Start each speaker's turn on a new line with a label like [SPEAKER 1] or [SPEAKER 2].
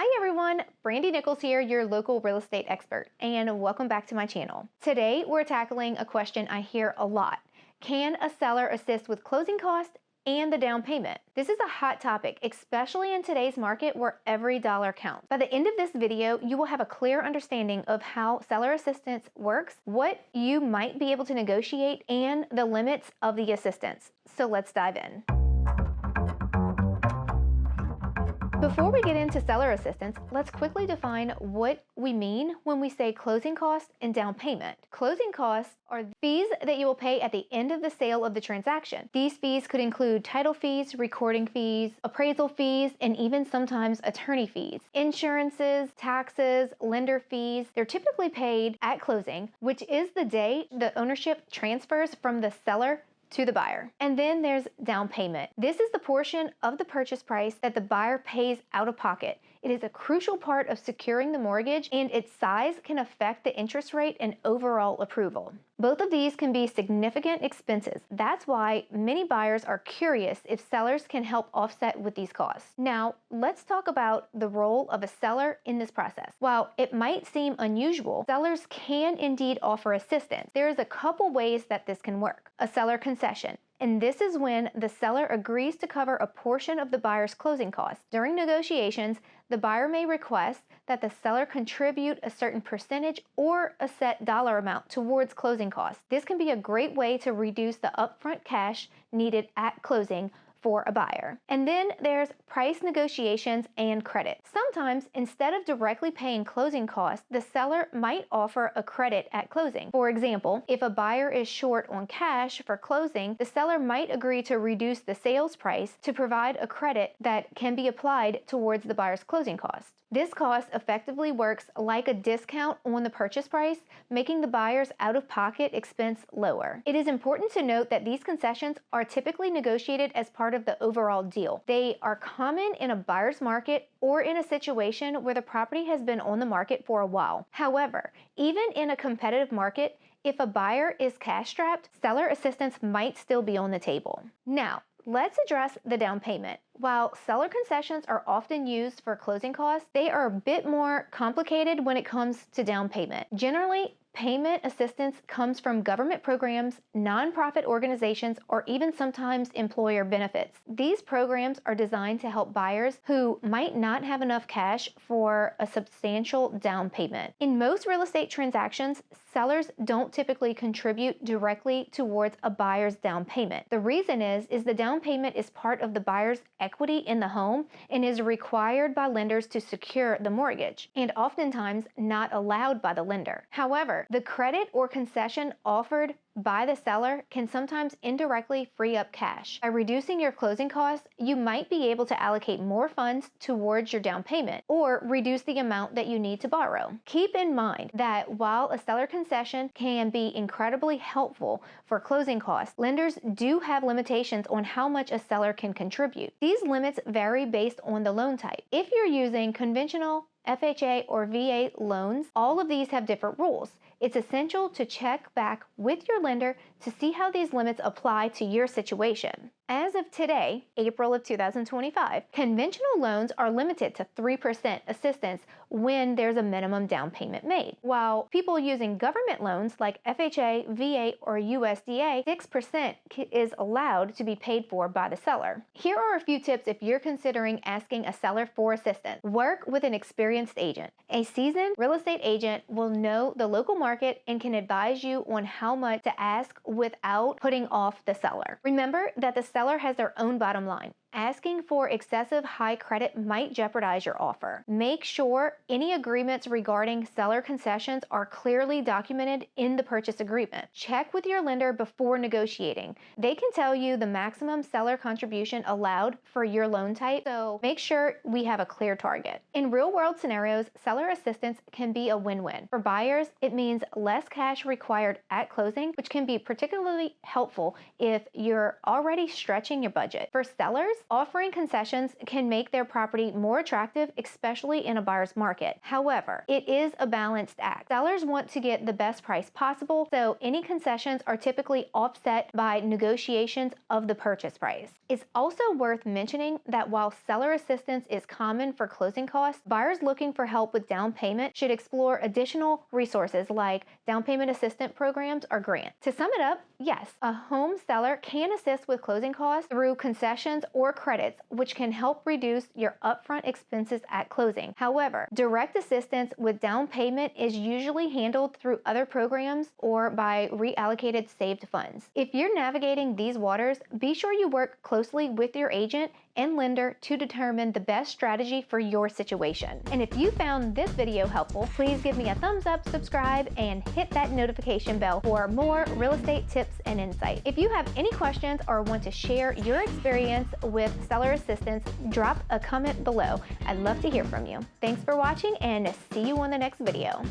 [SPEAKER 1] Hi everyone, Brandy Nichols here, your local real estate expert, and welcome back to my channel. Today we're tackling a question I hear a lot. Can a seller assist with closing costs and the down payment? This is a hot topic, especially in today's market where every dollar counts. By the end of this video, you will have a clear understanding of how seller assistance works, what you might be able to negotiate, and the limits of the assistance. So let's dive in. Before we get into seller assistance, let's quickly define what we mean when we say closing costs and down payment. Closing costs are fees that you will pay at the end of the sale of the transaction. These fees could include title fees, recording fees, appraisal fees, and even sometimes attorney fees. Insurances, taxes, lender fees, they're typically paid at closing, which is the day the ownership transfers from the seller to the buyer. And then there's down payment. This is the portion of the purchase price that the buyer pays out of pocket. It is a crucial part of securing the mortgage, and its size can affect the interest rate and overall approval. Both of these can be significant expenses. That's why many buyers are curious if sellers can help offset with these costs. Now, let's talk about the role of a seller in this process. While it might seem unusual, sellers can indeed offer assistance. There is a couple ways that this can work. A seller concession. And this is when the seller agrees to cover a portion of the buyer's closing costs. During negotiations, the buyer may request that the seller contribute a certain percentage or a set dollar amount towards closing costs. This can be a great way to reduce the upfront cash needed at closing for a buyer. And then there's price negotiations and credit. Sometimes, instead of directly paying closing costs, the seller might offer a credit at closing. For example, if a buyer is short on cash for closing, the seller might agree to reduce the sales price to provide a credit that can be applied towards the buyer's closing cost. This cost effectively works like a discount on the purchase price, making the buyer's out-of-pocket expense lower. It is important to note that these concessions are typically negotiated as part of the overall deal. They are common in a buyer's market or in a situation where the property has been on the market for a while. However, even in a competitive market, if a buyer is cash-strapped, seller assistance might still be on the table. Now, let's address the down payment. While seller concessions are often used for closing costs, they are a bit more complicated when it comes to down payment. Generally, payment assistance comes from government programs, nonprofit organizations, or even sometimes employer benefits. These programs are designed to help buyers who might not have enough cash for a substantial down payment. In most real estate transactions, sellers don't typically contribute directly towards a buyer's down payment. The reason is the down payment is part of the buyer's equity in the home and is required by lenders to secure the mortgage, and oftentimes not allowed by the lender. However, the credit or concession offered by the seller can sometimes indirectly free up cash. By reducing your closing costs, you might be able to allocate more funds towards your down payment or reduce the amount that you need to borrow. Keep in mind that while a seller concession can be incredibly helpful for closing costs, lenders do have limitations on how much a seller can contribute. These limits vary based on the loan type. If you're using conventional FHA or VA loans, all of these have different rules. It's essential to check back with your lender to see how these limits apply to your situation. As of today, April of 2025, conventional loans are limited to 3% assistance when there's a minimum down payment made. While people using government loans like FHA, VA, or USDA, 6% is allowed to be paid for by the seller. Here are a few tips if you're considering asking a seller for assistance. Work with an experienced agent. A seasoned real estate agent will know the local market and can advise you on how much to ask without putting off the seller. Remember that the seller has their own bottom line. Asking for excessive high credit might jeopardize your offer. Make sure any agreements regarding seller concessions are clearly documented in the purchase agreement. Check with your lender before negotiating. They can tell you the maximum seller contribution allowed for your loan type, so make sure we have a clear target. In real-world scenarios, seller assistance can be a win-win. For buyers, it means less cash required at closing, which can be particularly helpful if you're already stretching your budget. For sellers, offering concessions can make their property more attractive, especially in a buyer's market. However, it is a balanced act. Sellers want to get the best price possible, so any concessions are typically offset by negotiations of the purchase price. It's also worth mentioning that while seller assistance is common for closing costs, buyers looking for help with down payment should explore additional resources like down payment assistance programs or grants. To sum it up, yes, a home seller can assist with closing costs through concessions or credits, which can help reduce your upfront expenses at closing. However, direct assistance with down payment is usually handled through other programs or by reallocated saved funds. If you're navigating these waters, be sure you work closely with your agent and lender to determine the best strategy for your situation. And if you found this video helpful, please give me a thumbs up, subscribe, and hit that notification bell for more real estate tips and insight. If you have any questions or want to share your experience with seller assistance, drop a comment below. I'd love to hear from you. Thanks for watching and see you on the next video.